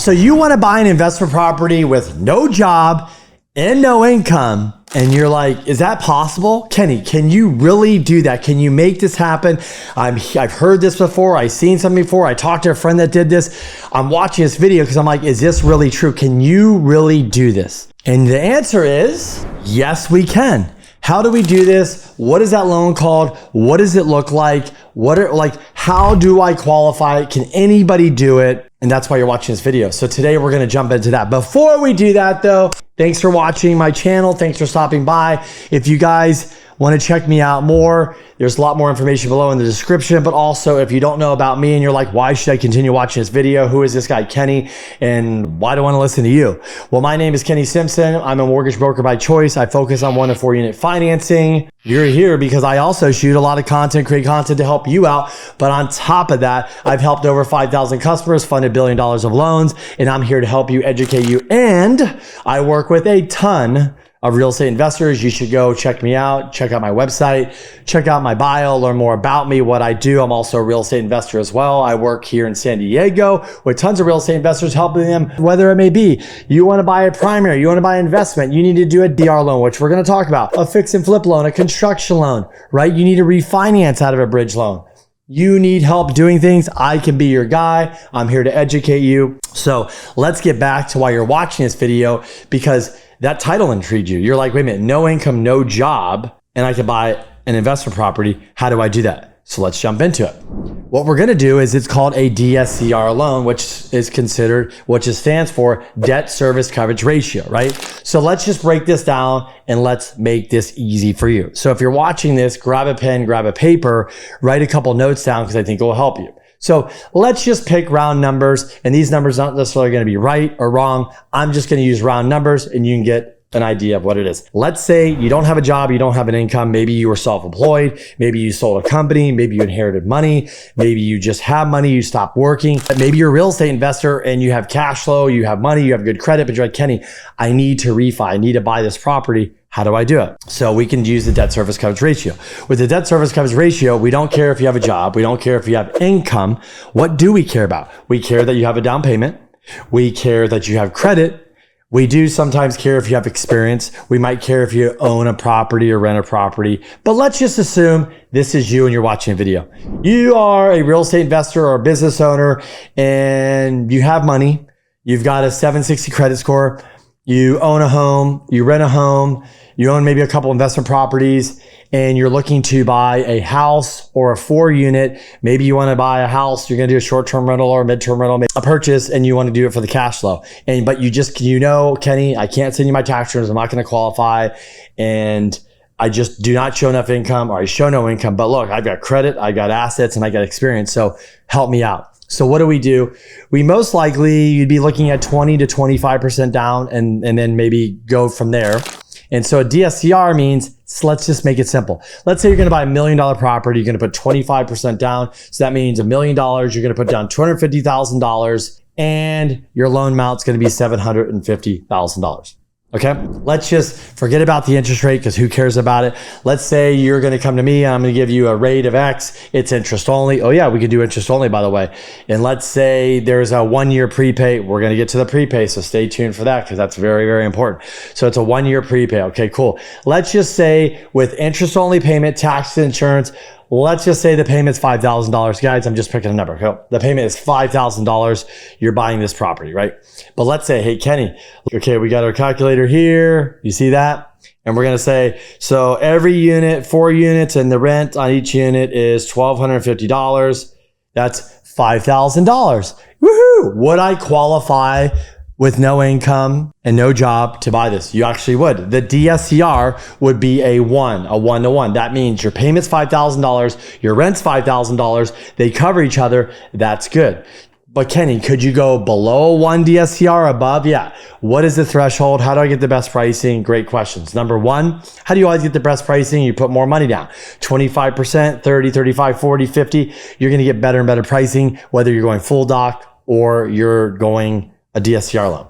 So you want to buy an investment property with no job and no income, and you're like, is that possible? Kenny, can you really do that? Can you make this happen? I've heard this before. I've seen something before. I talked to a friend that did this. I'm watching this video because I'm like, is this really true? Can you really do this? And the answer is, yes, we can. How do we do this? What is that loan called? What does it look like? How do I qualify? Can anybody do it? And that's why you're watching this video. So today we're going to jump into that. Before we do that though, thanks for watching my channel. Thanks for stopping by. If you guys want to check me out more, there's a lot more information below in the description. But also, if you don't know about me and you're like, why should I continue watching this video? Who is this guy, Kenny? And why do I want to listen to you? Well, my name is Kenny Simpson. I'm a mortgage broker by choice. I focus on 1 to 4 unit financing. You're here because I also shoot a lot of content, create content to help you out. But on top of that, I've helped over 5,000 customers, funded $1 billion of loans, and I'm here to help you, educate you. And I work with a ton of real estate investors. You should go check me out, check out my website, check out my bio, learn more about me, what I do. I'm also a real estate investor as well. I work here in San Diego with tons of real estate investors, helping them, whether it may be, you want to buy a primary, you want to buy an investment, you need to do a DR loan, which we're going to talk about, a fix and flip loan, a construction loan, right? You need to refinance out of a bridge loan. You need help doing things, I can be your guy. I'm here to educate you. So let's get back to why you're watching this video, because that title intrigued you. You're like, wait a minute, no income, no job, and I can buy an investment property. How do I do that? So let's jump into it. What we're going to do is it's called a DSCR loan, which stands for debt service coverage ratio, right? So let's just break this down and let's make this easy for you. So if you're watching this, grab a pen, grab a paper, write a couple notes down because I think it will help you. So let's just pick round numbers, and these numbers aren't necessarily going to be right or wrong. I'm just going to use round numbers and you can get an idea of what it is. Let's say you don't have a job, you don't have an income. Maybe you were self-employed. Maybe you sold a company. Maybe you inherited money. Maybe you just have money, you stopped working. Maybe you're a real estate investor and you have cash flow, you have money, you have good credit, but you're like, Kenny, I need to refi. I need to buy this property. How do I do it? So we can use the debt service coverage ratio. With the debt service coverage ratio, we don't care if you have a job. We don't care if you have income. What do we care about? We care that you have a down payment. We care that you have credit. We do sometimes care if you have experience. We might care if you own a property or rent a property. But let's just assume this is you and you're watching a video. You are a real estate investor or a business owner and you have money. You've got a 760 credit score. You own a home, you rent a home, you own maybe a couple investment properties, and you're looking to buy a house or a 4 unit. Maybe you want to buy a house, you're going to do a short-term rental or a mid-term rental, maybe a purchase, and you want to do it for the cash flow. But Kenny, I can't send you my tax returns. I'm not going to qualify. And I just do not show enough income, or I show no income. But look, I've got credit, I got assets, and I got experience. So help me out. So what do? We most likely, you'd be looking at 20 to 25% down and then maybe go from there. And so a DSCR means, so let's just make it simple. Let's say you're going to buy $1 million property. You're going to put 25% down. So that means $1 million, you're going to put down $250,000 and your loan amount is going to be $750,000. Okay, let's just forget about the interest rate because who cares about it? Let's say you're going to come to me and I'm going to give you a rate of X. It's interest only. Oh yeah, we can do interest only, by the way. And let's say there's a 1-year prepay. We're going to get to the prepay, so stay tuned for that because that's very, very important. So it's a 1-year prepay. Okay, cool. Let's just say with interest only payment, taxes, insurance, let's just say the payment's $5,000. Guys, I'm just picking a number. Okay? The payment is $5,000. You're buying this property, right? But let's say, hey, Kenny, okay, we got our calculator here. You see that? And we're going to say, so every unit, 4 units, and the rent on each unit is $1,250. That's $5,000. Woohoo! Would I qualify with no income and no job to buy this? You actually would. The DSCR would be a 1-to-1. That means your payment's $5,000, your rent's $5,000. They cover each other. That's good. But Kenny, could you go below 1 DSCR, above? Yeah. What is the threshold? How do I get the best pricing? Great questions. Number 1, how do you always get the best pricing? You put more money down. 25%, 30, 35, 40, 50. You're going to get better and better pricing, whether you're going full doc or you're going a DSCR loan.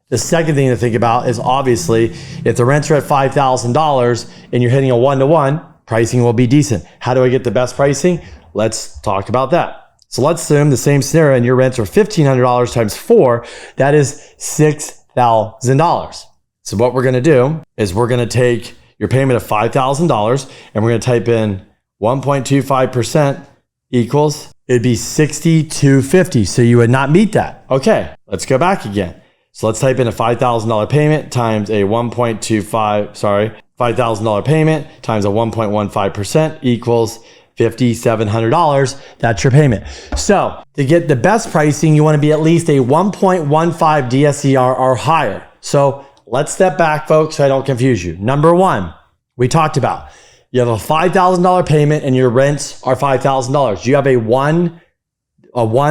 The second thing to think about is obviously if the rents are at $5,000 and you're hitting a 1-to-1, pricing will be decent. How do I get the best pricing? Let's talk about that. So let's assume the same scenario and your rents are $1,500 times 4. That is $6,000. So what we're going to do is we're going to take your payment of $5,000 and we're going to type in 1.25% equals, it'd be $6,250. So you would not meet that. Okay, let's go back again. So let's type in a $5,000 payment times a $5,000 payment times a 1.15% equals $5,700. That's your payment. So to get the best pricing, you want to be at least a 1.15 DSCR or higher. So let's step back, folks, so I don't confuse you. Number one, we talked about you have a $5,000 payment and your rents are $5,000. You have a one-to-one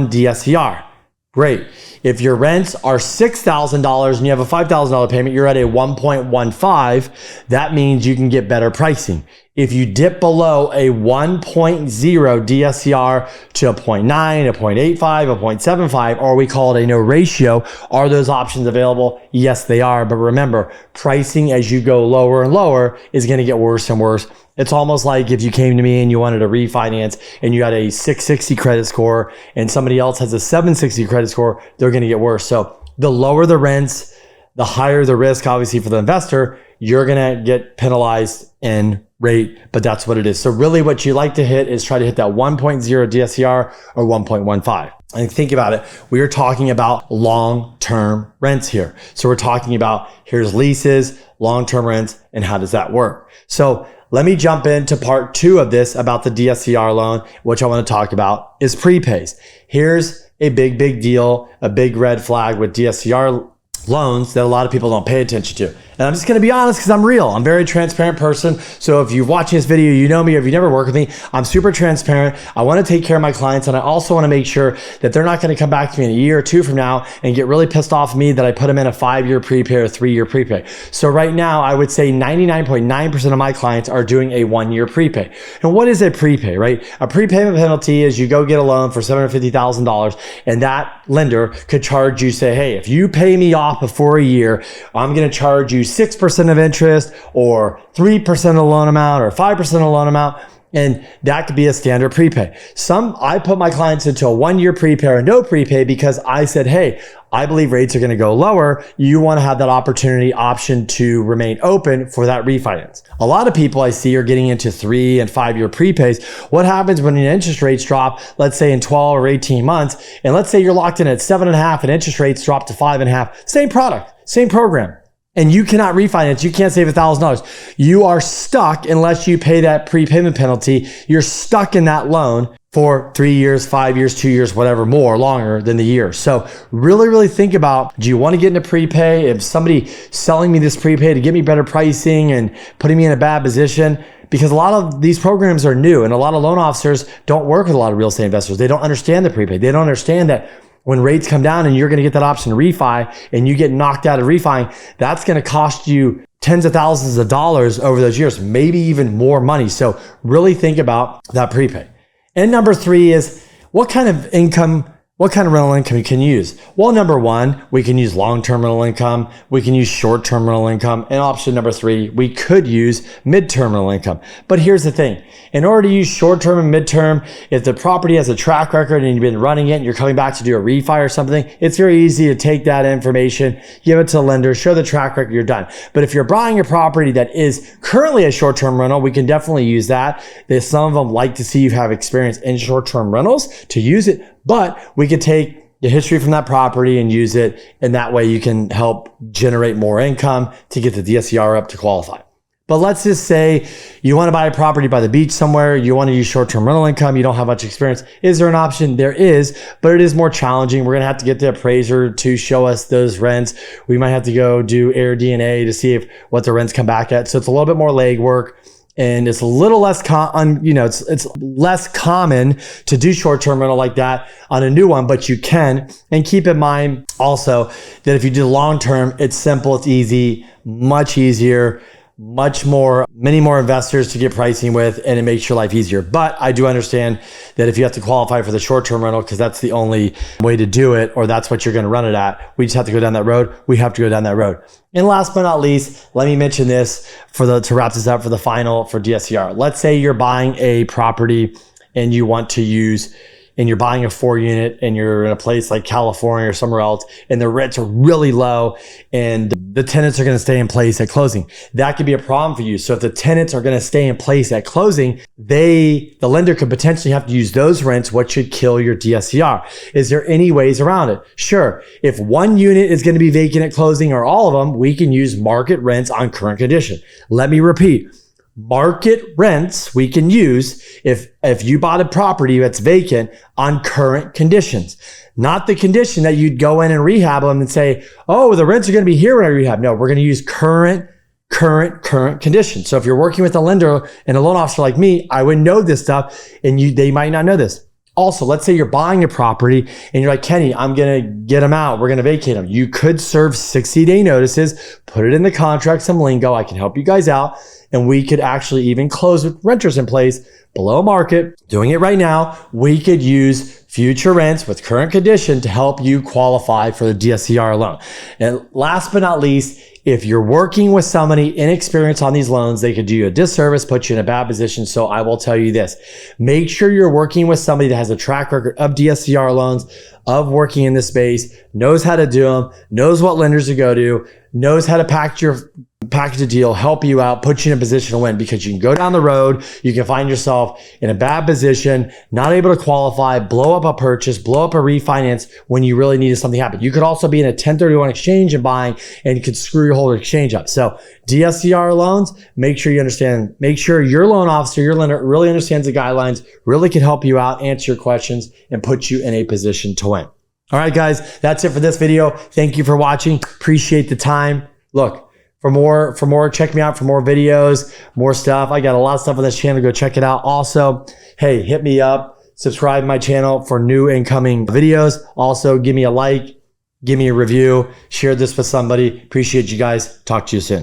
DSCR. Great. If your rents are $6,000 and you have a $5,000 payment, you're at a 1.15. That means you can get better pricing. If you dip below a 1.0 DSCR to a 0.9, a 0.85, a 0.75, or we call it a no ratio, are those options available? Yes, they are. But remember, pricing as you go lower and lower is going to get worse and worse. It's almost like if you came to me and you wanted to refinance and you had a 660 credit score and somebody else has a 760 credit score, they're going to get worse. So the lower the rents, the higher the risk, obviously, for the investor, you're going to get penalized in rate, but that's what it is. So really what you like to hit is try to hit that 1.0 DSCR or 1.15. And think about it. We are talking about long-term rents here. So we're talking about here's leases, long-term rents, and how does that work? So let me jump into part 2 of this about the DSCR loan, which I want to talk about is prepays. Here's a big deal, a big red flag with DSCR loans that a lot of people don't pay attention to. And I'm just going to be honest because I'm real. I'm a very transparent person. So if you're watching this video, you know me, or if you never worked with me, I'm super transparent. I want to take care of my clients. And I also want to make sure that they're not going to come back to me in a year or two from now and get really pissed off at me that I put them in a 5-year prepay or 3-year prepay. So right now, I would say 99.9% of my clients are doing a 1-year prepay. And what is a prepay, right? A prepayment penalty is you go get a loan for $750,000 and that lender could charge you, say, hey, if you pay me off before a year, I'm going to charge you 6% of interest or 3% of the loan amount or 5% of the loan amount. And that could be a standard prepay. I put my clients into a 1-year prepay or no prepay because I said, hey, I believe rates are going to go lower. You want to have that option to remain open for that refinance. A lot of people I see are getting into 3 and 5-year prepays. What happens when your interest rates drop, let's say in 12 or 18 months, and let's say you're locked in at 7.5 and interest rates drop to 5.5, same product, same program. And you cannot refinance. You can't save $1,000. You are stuck unless you pay that prepayment penalty. You're stuck in that loan for 3 years, 5 years, 2 years, whatever, more, longer than the year. So really think about, do you want to get into prepay? If somebody selling me this prepay to get me better pricing and putting me in a bad position, because a lot of these programs are new and a lot of loan officers don't work with a lot of real estate investors. They don't understand the prepay. They don't understand that when rates come down and you're going to get that option to refi and you get knocked out of refi, that's going to cost you tens of thousands of dollars over those years, maybe even more money. So really think about that prepay. And number 3 is what kind of rental income you can use? Well, number 1, we can use long-term rental income. We can use short-term rental income. And option number 3, we could use mid-term rental income. But here's the thing. In order to use short-term and mid-term, if the property has a track record and you've been running it and you're coming back to do a refi or something, it's very easy to take that information, give it to the lender, show the track record, you're done. But if you're buying a property that is currently a short-term rental, we can definitely use that. Some of them like to see you have experience in short-term rentals to use it. But we could take the history from that property and use it. And that way you can help generate more income to get the DSCR up to qualify. But let's just say you want to buy a property by the beach somewhere. You want to use short-term rental income. You don't have much experience. Is there an option? There is, but it is more challenging. We're going to have to get the appraiser to show us those rents. We might have to go do air DNA to see what the rents come back at. So it's a little bit more legwork. And it's a little less it's less common to do short-term rental like that on a new one, but you can. And keep in mind also that if you do long-term, it's simple, it's easy, much easier, many more investors to get pricing with, and it makes your life easier. But I do understand that if you have to qualify for the short-term rental, because that's the only way to do it, or that's what you're going to run it at, we just have to go down that road. We have to go down that road. And last but not least, let me mention this to wrap this up for DSCR. Let's say you're buying a property and you want to use and you're buying a 4-unit and you're in a place like California or somewhere else and the rents are really low and the tenants are going to stay in place at closing. That could be a problem for you. So if the tenants are going to stay in place at closing, the lender could potentially have to use those rents, what should kill your DSCR. Is there any ways around it? Sure. If one unit is going to be vacant at closing or all of them, we can use market rents on current condition. Let me repeat. Market rents we can use if you bought a property that's vacant on current conditions, not the condition that you'd go in and rehab them and say, oh, the rents are going to be here when I rehab. No, we're going to use current conditions. So if you're working with a lender and a loan officer like me, I would know this stuff and they might not know this. Also, let's say you're buying a property and you're like, Kenny, I'm going to get them out. We're going to vacate them. You could serve 60-day notices, put it in the contract, some lingo. I can help you guys out. And we could actually even close with renters in place below market. Doing it right now, we could use future rents with current condition to help you qualify for the DSCR loan. And last but not least, if you're working with somebody inexperienced on these loans, they could do you a disservice, put you in a bad position. So I will tell you this, make sure you're working with somebody that has a track record of DSCR loans, of working in this space, knows how to do them, knows what lenders to go to, knows how to package a deal, help you out, put you in a position to win, because you can go down the road, you can find yourself in a bad position, not able to qualify, blow up a purchase, blow up a refinance when you really needed something to happen. You could also be in a 1031 exchange and buying and could screw your whole exchange up. So DSCR loans, make sure you understand, make sure your loan officer, your lender really understands the guidelines, really can help you out, answer your questions, and put you in a position to win. All right, guys, that's it for this video. Thank you for watching. Appreciate the time. Look, for more, check me out for more videos, more stuff. I got a lot of stuff on this channel. Go check it out. Also, hey, hit me up, subscribe to my channel for new incoming videos. Also, give me a like, give me a review, share this with somebody. Appreciate you guys. Talk to you soon.